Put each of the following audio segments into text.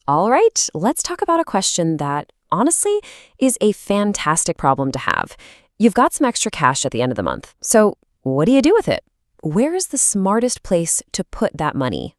All right, let's talk about a question that, honestly, is a fantastic problem to have. You've got some extra cash at the end of the month, so what do you do with it? Where is the smartest place to put that money?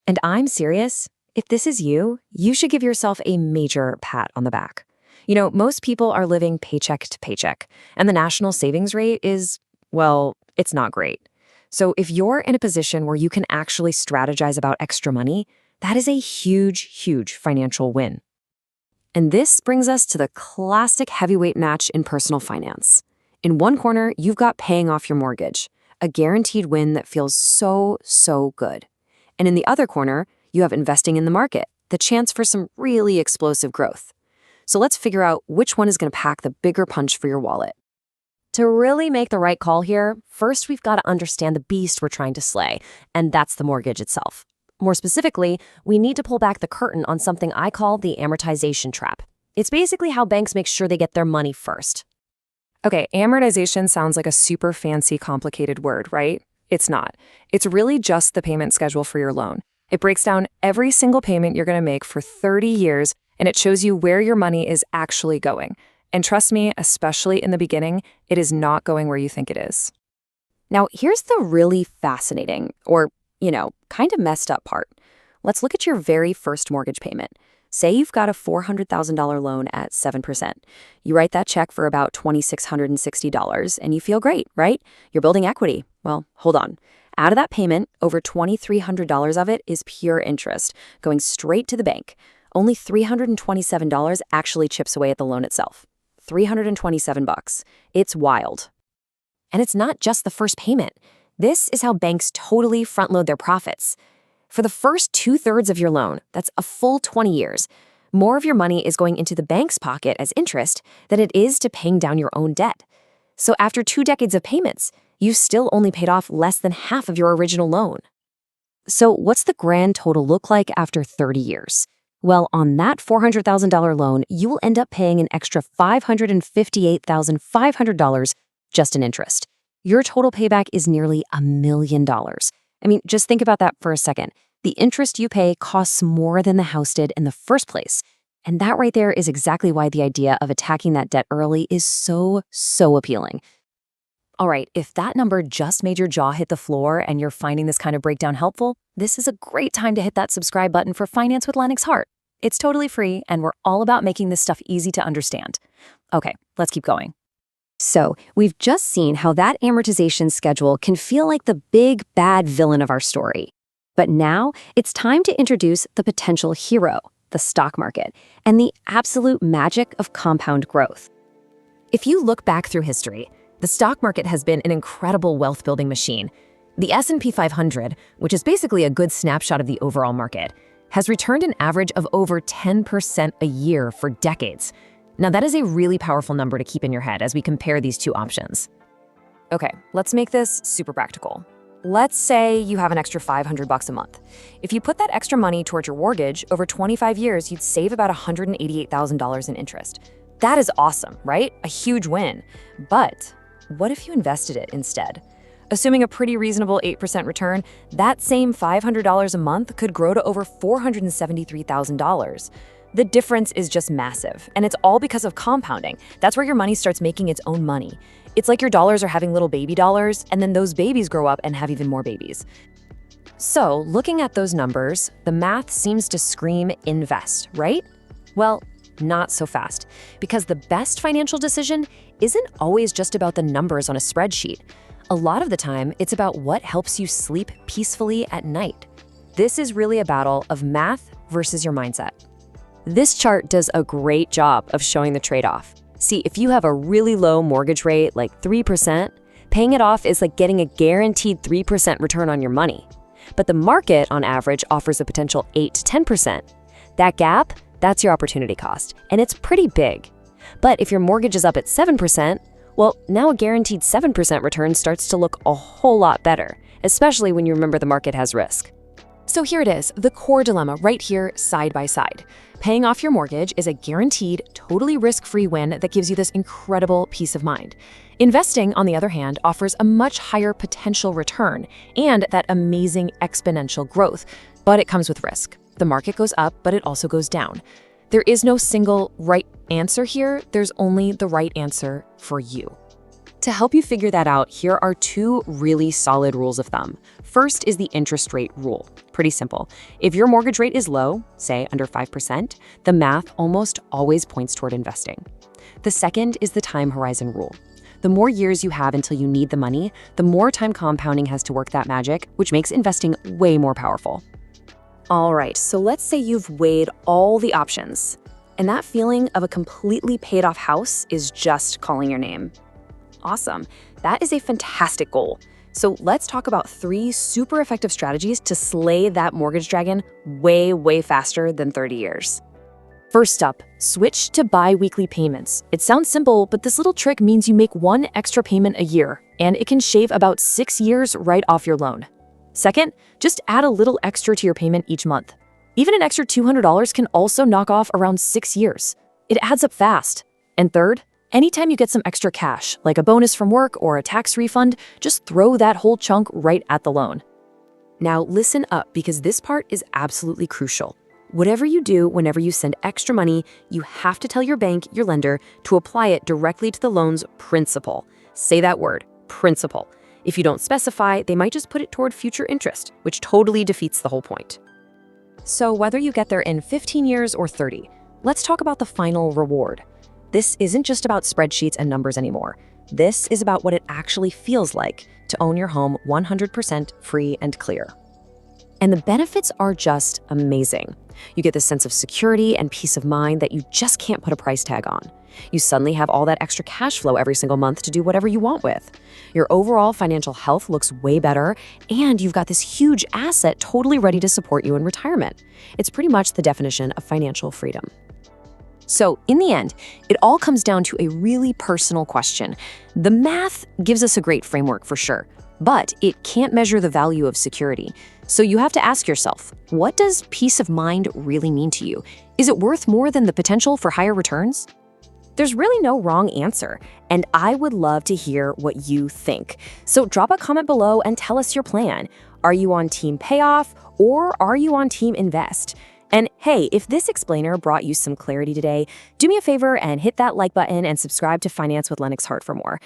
And I'm serious. If this is you, you should give yourself a major pat on the back. You know, most people are living paycheck to paycheck, and the national savings rate is, well, it's not great. So if you're in a position where you can actually strategize about extra money, that is a huge, huge financial win. And this brings us to the classic heavyweight match in personal finance. In one corner, you've got paying off your mortgage, a guaranteed win that feels so, so good. And in the other corner, you have investing in the market, the chance for some really explosive growth. So let's figure out which one is going to pack the bigger punch for your wallet. To really make the right call here, first we've got to understand the beast we're trying to slay, and that's the mortgage itself. More specifically, we need to pull back the curtain on something I call the amortization trap. It's basically how banks make sure they get their money first. Okay, amortization sounds like a super fancy, complicated word, right? It's not. It's really just the payment schedule for your loan. It breaks down every single payment you're going to make for 30 years, and it shows you where your money is actually going. And trust me, especially in the beginning, it is not going where you think it is. Now, here's the really fascinating, or, kind of messed up part. Let's look at your very first mortgage payment. Say you've got a $400,000 loan at 7%. You write that check for about $2,660, and you feel great, right? You're building equity. Well, hold on. Out of that payment, over $2,300 of it is pure interest, going straight to the bank. Only $327 actually chips away at the loan itself. $327. It's wild. And it's not just the first payment. This is how banks totally front-load their profits. For the first 2/3 of your loan, that's a full 20 years, more of your money is going into the bank's pocket as interest than it is to paying down your own debt. So after 2 decades of payments, you still only paid off less than half of your original loan. So what's the grand total look like after 30 years? Well, on that $400,000 loan, you will end up paying an extra $558,500 just in interest. Your total payback is nearly $1 million. I mean, just think about that for a second. The interest you pay costs more than the house did in the first place. And that right there is exactly why the idea of attacking that debt early is so, so appealing. All right, if that number just made your jaw hit the floor and you're finding this kind of breakdown helpful, this is a great time to hit that subscribe button for Finance with Lennox Hart. It's totally free, and we're all about making this stuff easy to understand. Okay, let's keep going. So, we've just seen how that amortization schedule can feel like the big, bad villain of our story. But now, it's time to introduce the potential hero, the stock market, and the absolute magic of compound growth. If you look back through history, the stock market has been an incredible wealth-building machine. The S&P 500, which is basically a good snapshot of the overall market, has returned an average of over 10% a year for decades. Now, that is a really powerful number to keep in your head as we compare these two options. Okay, let's make this super practical. Let's say you have an extra $500 a month. If you put that extra money towards your mortgage, over 25 years, you'd save about $188,000 in interest. That is awesome, right? A huge win. But what if you invested it instead? Assuming a pretty reasonable 8% return, that same $500 a month could grow to over $473,000. The difference is just massive, and it's all because of compounding. That's where your money starts making its own money. It's like your dollars are having little baby dollars, and then those babies grow up and have even more babies. So, looking at those numbers, the math seems to scream invest, right? Well, not so fast, because the best financial decision isn't always just about the numbers on a spreadsheet. A lot of the time, it's about what helps you sleep peacefully at night. This is really a battle of math versus your mindset. This chart does a great job of showing the trade-off. See, if you have a really low mortgage rate, like 3%, paying it off is like getting a guaranteed 3% return on your money. But the market, on average, offers a potential 8 to 10%. That gap, that's your opportunity cost, and it's pretty big. But if your mortgage is up at 7%, well, now a guaranteed 7% return starts to look a whole lot better, especially when you remember the market has risk. So here it is, the core dilemma right here, side by side. Paying off your mortgage is a guaranteed, totally risk-free win that gives you this incredible peace of mind. Investing, on the other hand, offers a much higher potential return and that amazing exponential growth, but it comes with risk. The market goes up, but it also goes down. There is no single right answer here. There's only the right answer for you. To help you figure that out, here are 2 really solid rules of thumb. First is the interest rate rule. Pretty simple. If your mortgage rate is low, say under 5%, the math almost always points toward investing. The second is the time horizon rule. The more years you have until you need the money, the more time compounding has to work that magic, which makes investing way more powerful. All right, so let's say you've weighed all the options, and that feeling of a completely paid off house is just calling your name. Awesome. That is a fantastic goal. So let's talk about 3 super effective strategies to slay that mortgage dragon way faster than 30 years. First up, switch to bi-weekly payments. It sounds simple, but this little trick means you make 1 extra payment a year, and it can shave about 6 years right off your loan. Second, just add a little extra to your payment each month. Even an extra $200 can also knock off around 6 years. It adds up fast. And third, anytime you get some extra cash, like a bonus from work or a tax refund, just throw that whole chunk right at the loan. Now listen up, because this part is absolutely crucial. Whatever you do, whenever you send extra money, you have to tell your bank, your lender, to apply it directly to the loan's principal. Say that word, principal. If you don't specify, they might just put it toward future interest, which totally defeats the whole point. So whether you get there in 15 years or 30, let's talk about the final reward. This isn't just about spreadsheets and numbers anymore. This is about what it actually feels like to own your home 100% free and clear. And the benefits are just amazing. You get this sense of security and peace of mind that you just can't put a price tag on. You suddenly have all that extra cash flow every single month to do whatever you want with. Your overall financial health looks way better, and you've got this huge asset totally ready to support you in retirement. It's pretty much the definition of financial freedom. So in the end, it all comes down to a really personal question. The math gives us a great framework for sure, but it can't measure the value of security. So you have to ask yourself, what does peace of mind really mean to you? Is it worth more than the potential for higher returns? There's really no wrong answer, and I would love to hear what you think. So drop a comment below and tell us your plan. Are you on team payoff, or are you on team invest? And hey, if this explainer brought you some clarity today, do me a favor and hit that like button and subscribe to Finance with Lennox Hart for more.